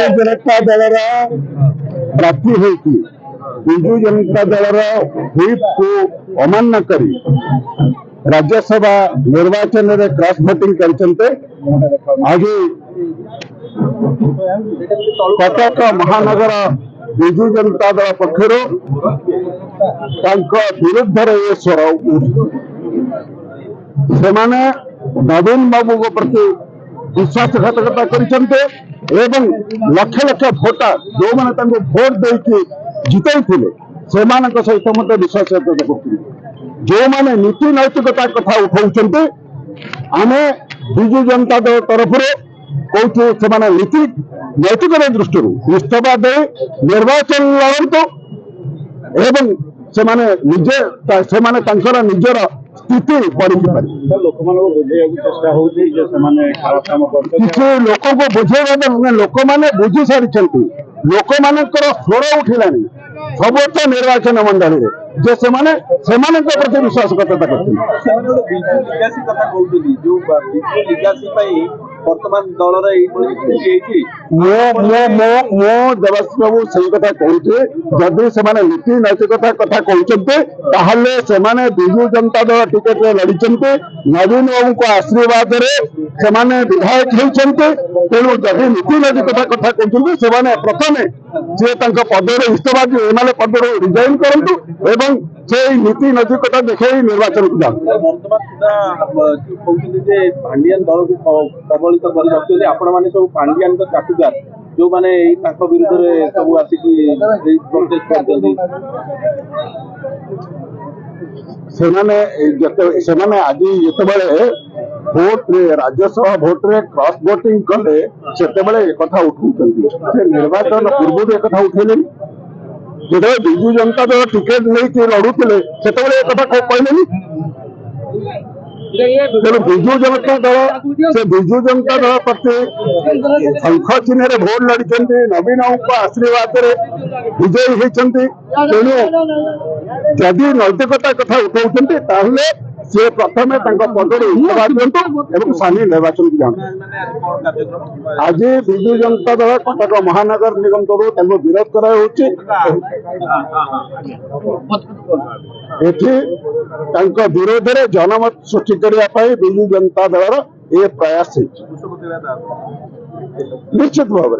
जनता दल प्रार्थी होती विजु जनता दल व्हिप को अमान्य करी राज्यसभा निर्वाचन में क्रॉस वोटिंग करते आज कटक महानगर विजु जनता दल पक्षर विरुद्ध ये स्वर से नवीन बाबू प्रति विश्वासघातकता करते लक्ष लक्ष भोटर जो मैंने भोट देकी जितई से सहित मत विश्वासघातकता कर जो मैंने नीति नैतिकता कथा उठाऊँ आम विजु जनता दल तरफ कौचु से नीति नैतिकता दृष्टि इस्तीफा दे निर्वाचन लड़तु एवं से निजे निजर स्थिति किसी लोक को बुझेगा लोक मैंने बुझी सारी लोक मान स्वर उठिला सब निर्वाचन मंडल जे से प्रति विश्वासघातकता करते वर्तमान दल देवाशीष बाबू से कथा कहते जदि से नीति नैतिकता कथा कहते विजु जनता दल टिकेट लड़ी नवीन बाबू को आशीर्वाद से विधायक होती तेणु जदि नीति नैतिकता कथा कहते से प्रथम सी पदर इस्तीफा एम पदर रिजाइन करूँ एवं से नीति नैतिकता देखे निर्वाचन को जाऊँ पांडियान दल को प्रबलित कर आपण मैंने सब पांडियान चाटुकार जो मैंने विरुद्ध सब आसिक आज जिते भोट राज्यसभा भोट रे क्रॉस वोटिंग कले से कथा उठाऊँ निर्वाचन पूर्व एक उठेले जो विजु जनता दल टिकेट नहीं लड़ुले से कथा कहले तेणु विजु जनता दल से विजु जनता दल प्रति शंख चिन्ह भोट लड़ी नवीन को आशीर्वाद विजयी होती तेणु जदि नैतिकता कथा उठाऊँ सी प्रथम पदर इस्तीफा दिंतु और सानी निर्वाचन को जाऊँ आज विजु जनता दल कटक महानगर निगम तरफ विरोध कर विरोध में जनमत सृष्टि करने विजु जनता दल ये प्रयास निश्चित भाव